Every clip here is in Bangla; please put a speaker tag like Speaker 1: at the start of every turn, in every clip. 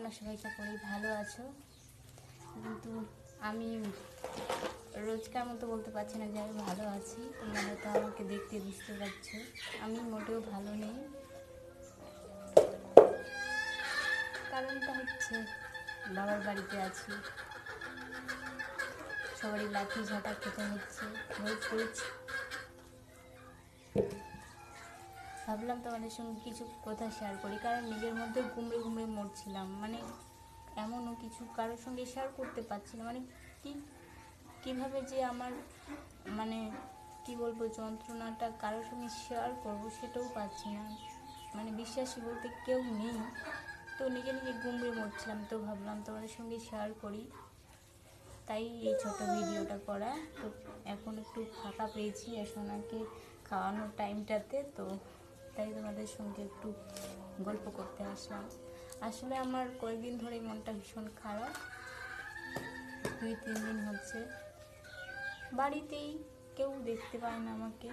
Speaker 1: আশা করি ভালো আছো। কিন্তু আমি রোজকার মতো বলতে পারছি না যে আমি ভালো আছি। তোমরা হয়তো আমাকে দেখতে বুঝতে পারছো আমি মোটেও ভালো নেই। কারণটা হচ্ছে বাবার বাড়িতে আছি, সবারই লাঠি ঝাঁটা খেতে হচ্ছে রোজ রোজ। ভাবলাম তোমাদের সঙ্গে কিছু কথা শেয়ার করি, কারণ নিজের মধ্যে গুমড়ে মরছিলাম। মানে এমনও কিছু কারোর সঙ্গে শেয়ার করতে পারছি না। মানে কীভাবে যে আমার মানে কি বলবো যন্ত্রণাটা কারোর সঙ্গে শেয়ার করবো সেটাও পাচ্ছি না। মানে বিশ্বাসী বলতে কেউ নেই, তো নিজে গুমড়ে মরছিলাম। তো ভাবলাম তোমাদের সঙ্গে শেয়ার করি, তাই এই ছোট ভিডিওটা করা। তো এখন একটু ফাঁকা পেয়েছি সোনাকে খাওয়ানোর টাইমটাতে, তো তাই তোমাদের সঙ্গে একটু গল্প করতে আসলাম। আসলে আমার কয়েকদিন ধরে মনটা ভীষণ খারাপ, 2-3 দিন হচ্ছে বাড়িতেই কেউ দেখতে পায় না আমাকে।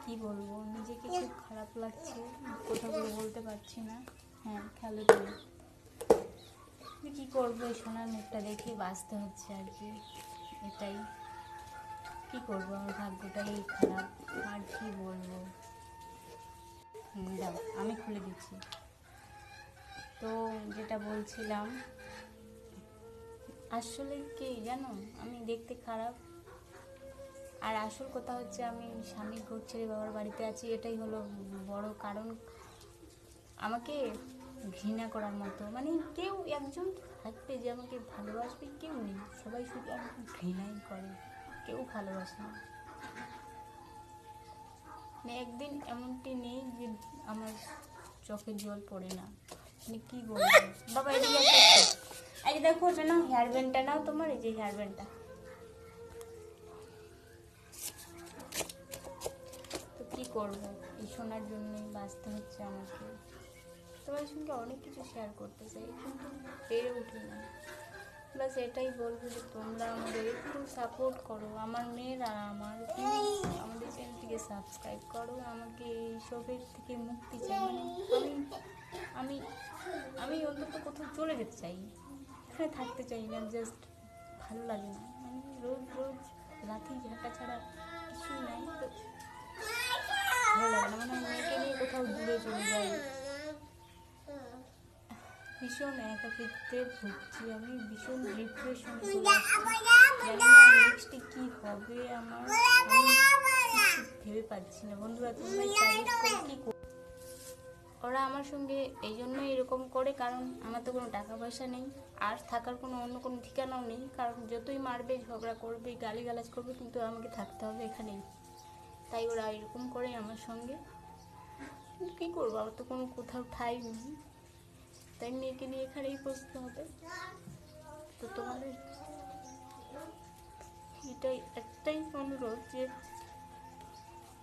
Speaker 1: কি বলবো, নিজেকে খুব খারাপ লাগছে, কথাগুলো বলতে পারছি না। হ্যাঁ খেলো তুমি, কি করবো এই সোনার মুখটা দেখে বাঁচতে হচ্ছে আর কি। এটাই কি করবো, আমার ভাগ্যটাই খারাপ, আর কি বলবো। দাও আমি খুলে দিচ্ছি। তো যেটা বলছিলাম, আসলে কি জানো, আমি দেখতে খারাপ, আর আসল কথা হচ্ছে আমি স্বামীর ঘর ছেড়ে বাবার বাড়িতে আছি। এটাই হলো বড় কারণ আমাকে ঘৃণা করার মতো। মানে কেউ একজন থাকবে যে আমাকে ভালোবাসবে, কেউ নেই। সবাই শুধু আমাকে ঘৃণাই করে, কেউ ভালোবাসে না। মানে একদিন এমনটি নেই যে আমার চোখের জল পড়ে না। মানে কি বলবো বাবা, এদিকে এই দেখো ওটা নাও, হেয়ার ব্যান্ডটা নাও তোমার, এই যে হেয়ার ব্যান্ডটা। তো কি করবো, এই শোনার জন্যই বাঁচতে হচ্ছে আমাকে। তোমার সঙ্গে অনেক কিছু শেয়ার করতে চাই কিন্তু পেরে উঠি না। বাস এটাই বলবো যে তোমরা আমাদের একটু সাপোর্ট করো, আমার মেয়েরা, আমাদের চ্যানেলটিকে সাবস্ক্রাইব করো। আমাকে এইসবের থেকে মুক্তি চাই। মানে আমি আমি অন্তত কোথাও চলে যেতে চাই, এখানে থাকতে চাই না। জাস্ট ভালো লাগে না, মানে রোজ রোজ লাঠি ঝাঁটা ছাড়া কিছুই নাই। তো ভালো লাগে না, মানে মেয়েকে নিয়ে কোথাও দূরে চলে যাই। ভীষণ একাকিত্বে ভুগছি আমি, ভীষণ ডিপ্রেশনে চলে আসছি। জানি না নেক্সটে কী হবে আমার, আমি ভেবে পাচ্ছি না। বন্ধুরা তোমরাই সাজেস্ট করো কী। ওরা আমার সঙ্গে এই জন্যই এরকম করে কারণ আমার তো কোনো টাকা পয়সা নেই, আর থাকার অন্য কোনো ঠিকানাও নেই। কারণ যতই মারবে, ঝগড়া করবে, গালিগালাজ করবে, কিন্তু আমাকে থাকতে হবে এখানেই। তাই ওরা এরকম করে আমার সঙ্গে। কিন্তু কী করবো, আমার তো কোনো কোথাও ঠাঁই নেই, তাই মেয়েকে নিয়ে এখানেই বসতে হবে। তো তোমাদের এটাই একটাই অনুরোধ যে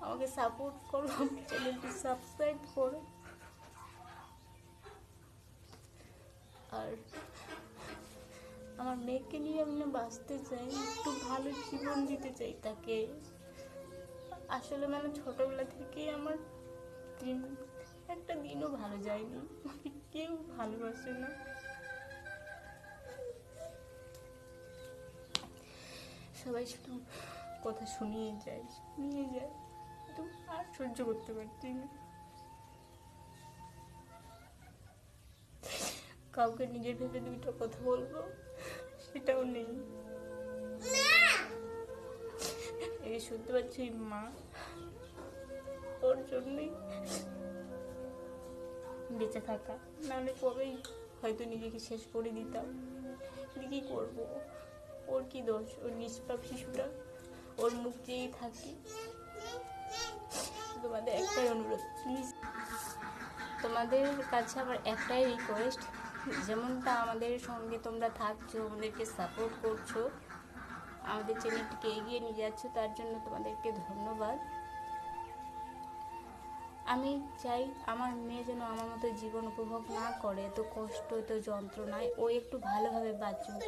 Speaker 1: আমাকে সাপোর্ট করো, চ্যানেলটি সাবস্ক্রাইব করো। আর আমার মেয়েকে নিয়ে আমি না বাঁচতে চাই, একটু ভালো জীবন দিতে চাই তাকে। আসলে মানে ছোটোবেলা থেকেই আমার একটা দিনও ভালো যায়নি, কেউ ভালোবাসে না। সবাই শুধু কথা শুনিয়ে যায়, কিন্তু আর সহ্য করতে পারছি না। কাউকে নিজের ভেবে দুইটা কথা বলবো সেটাও নেই। এই শুনতে পাচ্ছি মা, ওর জন্যই বেঁচে থাকা, নাহলে কবেই হয়তো নিজেকে শেষ করে দিতাম। কি করবো, ওর কি দোষ, ওর নিষ্পাপ শিশুটা, ওর মুখ চেয়েই থাকি। তোমাদের একটাই অনুরোধ, প্লিজ তোমাদের কাছে আমার একটাই রিকোয়েস্ট, যেমনটা আমাদের সঙ্গে তোমরা থাকছো, আমাদেরকে সাপোর্ট করছো, আমাদের চ্যানেলটিকে এগিয়ে নিয়ে যাচ্ছ, তার জন্য তোমাদেরকে ধন্যবাদ। আমি চাই আমার মেয়ে যেন আমার মতো জীবন উপভোগ না করে, এত কষ্ট, এত যন্ত্রণায়, ও একটু ভালোভাবে বাঁচুক,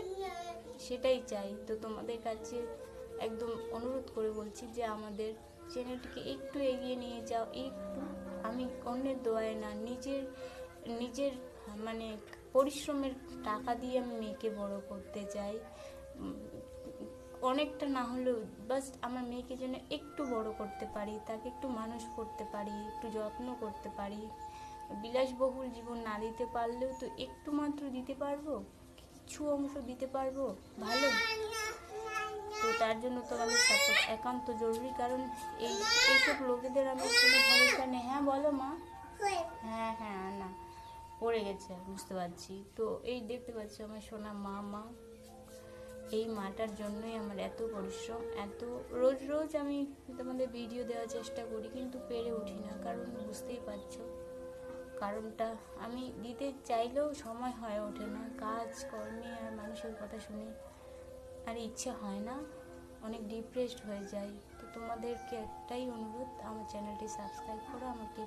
Speaker 1: সেটাই চাই। তো তোমাদের কাছে একদম অনুরোধ করে বলছি যে আমাদের চ্যানেলটিকে একটু এগিয়ে নিয়ে যাও, একটু আমি অন্যের দোয়ায় না, নিজের নিজের মানে পরিশ্রমের টাকা দিয়ে আমি মেয়েকে বড় করতে চাই। অনেকটা না হলেও বাস আমার মেয়েকে যেন একটু বড় করতে পারি, তাকে একটু মানুষ করতে পারি, একটু যত্ন করতে পারি। বিলাসবহুল জীবন না দিতে পারলেও তো একটু মাত্র দিতে পারবো, কিছু অংশ দিতে পারবো ভালো। তো তার জন্য তোমাদের সাপোর্ট একান্ত জরুরি, কারণ এইসব লোকেদের আমার কোনো ভরসা নেই। হ্যাঁ বলো মা। হ্যাঁ হ্যাঁ না, পড়ে গেছে বুঝতে পারছি। তো এই দেখতে পাচ্ছি আমার সোনা মা, এই মাটার জন্যই আমার এত পরিশ্রম, এত রোজ রোজ আমি তোমাদের ভিডিও দেওয়ার চেষ্টা করি, কিন্তু পেরে উঠি না, কারণ বুঝতেই পারছো কারণটা। আমি দিতে চাইলেও সময় হয়ে ওঠে না, কাজ কর্মে আর মানুষের কথা শুনে আর ইচ্ছে হয় না, অনেক ডিপ্রেসড হয়ে যায়। তো তোমাদেরকে একটাই অনুরোধ, আমার চ্যানেলটি সাবস্ক্রাইব করো, আমাকে